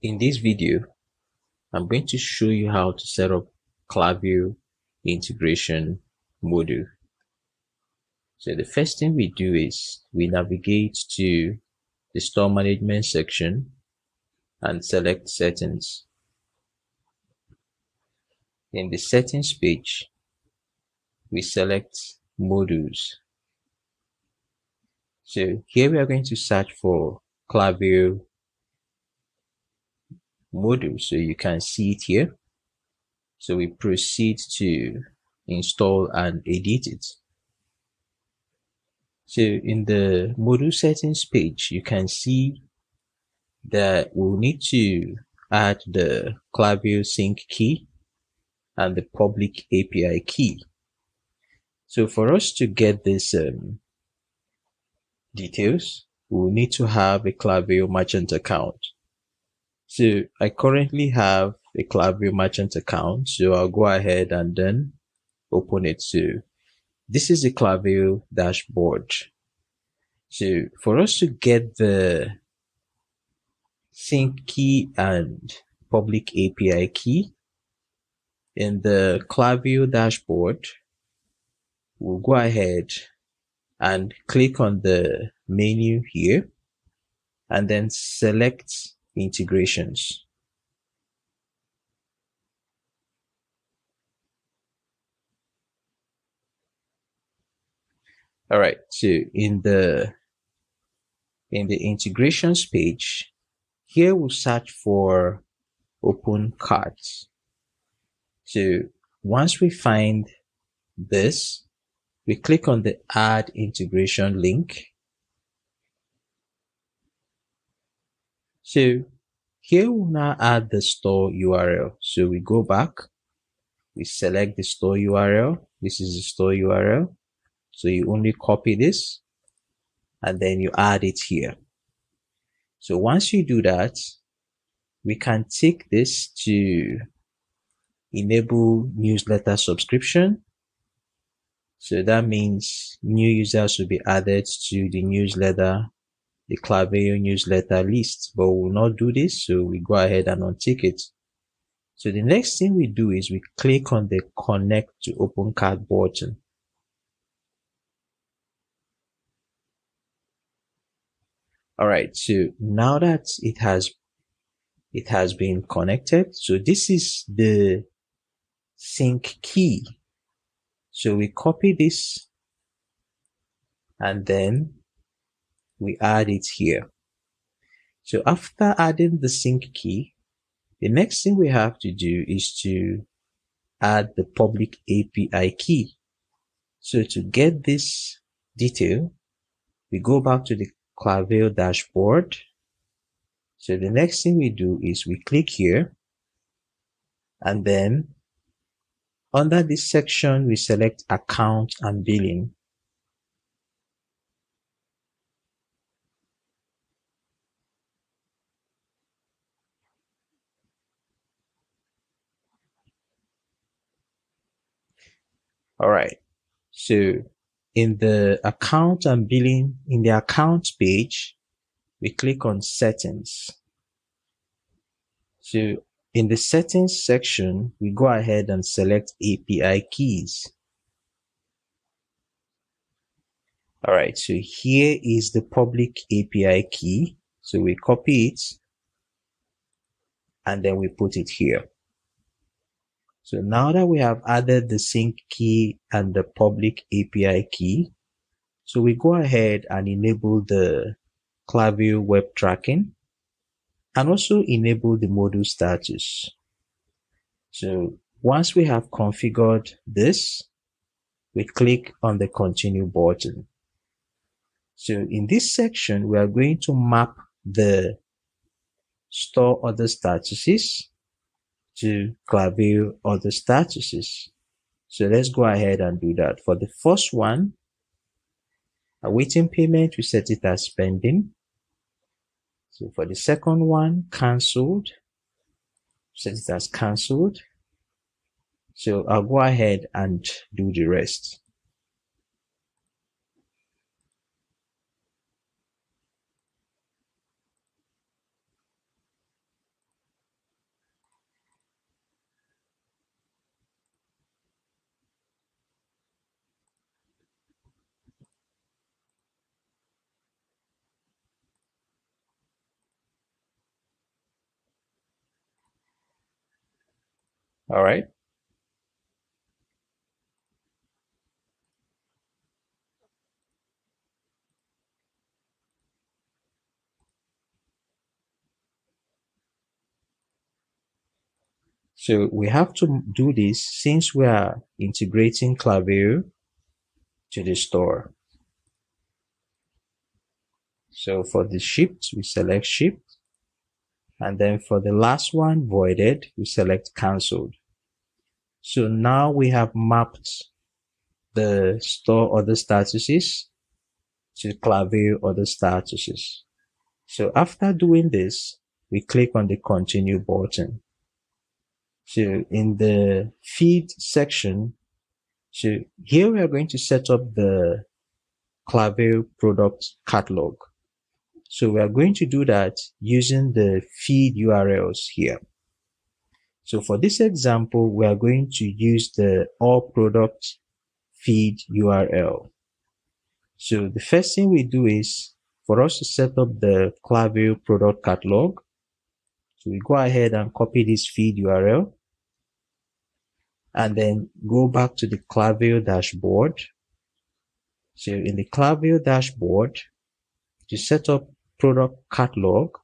In this video, I'm going to show you how to set up Cloudview integration module. So the first thing we do is we navigate to the store management section and select settings. In the settings page, we select modules. So here we are going to search for Klaviyo module. So you can see it here. So we proceed to install and edit it. So in the module settings page, you can see that we'll need to add the Klaviyo sync key and the public API key. So for us to get this details, we'll need to have a Klaviyo merchant account. So I currently have a Klaviyo merchant account, so I'll go ahead and then open it. So this is the Klaviyo dashboard. So for us to get the sync key and public API key in the Cloudview dashboard, we'll go ahead and click on the menu here and then select integrations. All right, so in the integrations page, here we'll search for open cards. So once we find this, we click on the add integration link. So here we'll now add the store URL. So we go back, we select the store URL. This is the store URL. So you only copy this and then you add it here. So once you do that, we can take this to enable newsletter subscription. So that means new users will be added to the newsletter, the Klaviyo newsletter list, but we will not do this. So we go ahead and untick it. So the next thing we do is we click on the connect to open card button. All right, so now that it has been connected, so this is the sync key. So we copy this and then we add it here. So after adding the sync key, the next thing we have to do is to add the public API key. So to get this detail, we go back to the Klaviyo dashboard. So the next thing we do is we click here and then under this section, we select account and billing. All right. So in the account and billing, in the account page, we click on settings. So in the settings section, we go ahead and select API keys. All right, so here is the public API key. So we copy it and then we put it here. So now that we have added the sync key and the public API key, so we go ahead and enable the Klaviyo web tracking and also enable the module status. So once we have configured this, we click on the continue button. So in this section, we are going to map the store other statuses to Klaviyo other statuses. So let's go ahead and do that. For the first one, awaiting payment, we set it as pending. So for the second one, cancelled, set it as cancelled. So I'll go ahead and do the rest. All right. So we have to do this since we are integrating Klaviyo to the store. So for the shipped, we select shipped. And then for the last one, voided, we select cancelled. So now we have mapped the store other statuses to Klaviyo other statuses. So after doing this, we click on the continue button. So in the feed section, so here we are going to set up the Klaviyo product catalog. So we are going to do that using the feed URLs here. So for this example, we are going to use the all product feed URL. So the first thing we do is for us to set up the Klaviyo product catalog. So we go ahead and copy this feed URL and then go back to the Klaviyo dashboard. So in the Klaviyo dashboard, to set up product catalog,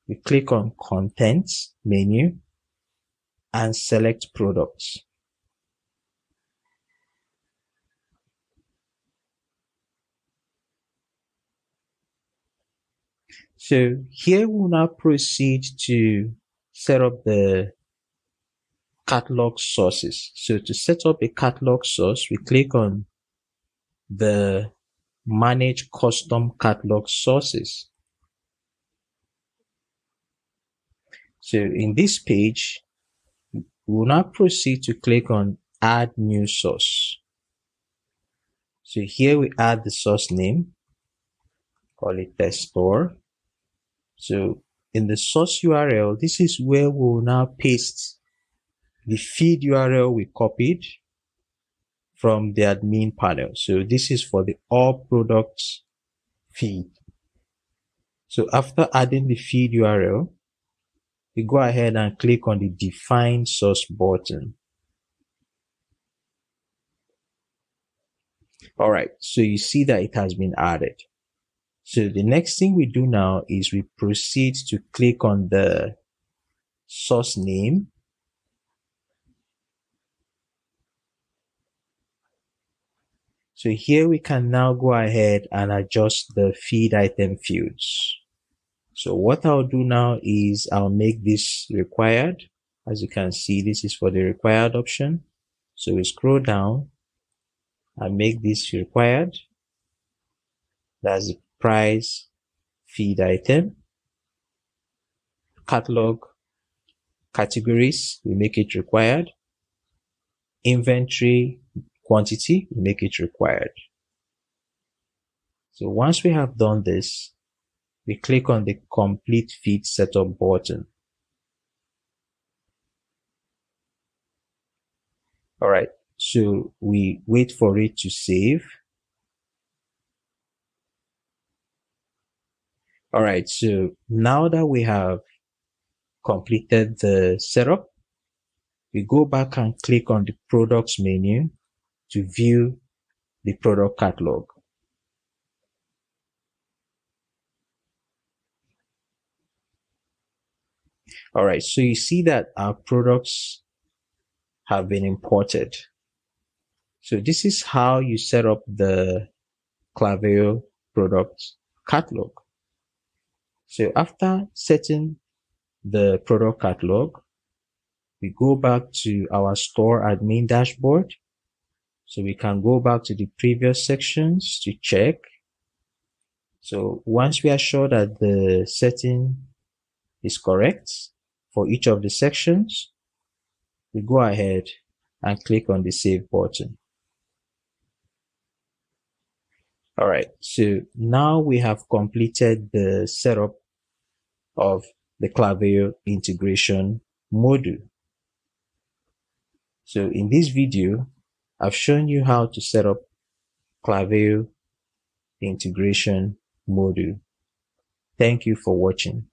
we click on contents menu and select products. So here we'll now proceed to set up the catalog sources. So to set up a catalog source, we click on the manage custom catalog sources. So in this page, we will now proceed to click on add new source. So here we add the source name, call it test store. So in the source URL, this is where we will now paste the feed URL we copied from the admin panel. So this is for the all products feed. So after adding the feed URL, we go ahead and click on the define source button. All right, so you see that it has been added. So the next thing we do now is we proceed to click on the source name. So here we can now go ahead and adjust the feed item fields. So what I'll do now is I'll make this required. As you can see, this is for the required option. So we scroll down and make this required. That's the price feed item. Catalog categories, we make it required. Inventory quantity, we make it required. So once we have done this, we click on the complete feed setup button. All right, so we wait for it to save. All right, so now that we have completed the setup, we go back and click on the products menu to view the product catalog. All right, so you see that our products have been imported. So this is how you set up the Klaviyo product catalog. So after setting the product catalog, we go back to our store admin dashboard. So we can go back to the previous sections to check. So once we are sure that the setting is correct for each of the sections, we go ahead and click on the save button. All right, so now we have completed the setup of the Klaviyo integration module. So in this video, I've shown you how to set up Klaviyo integration module. Thank you for watching.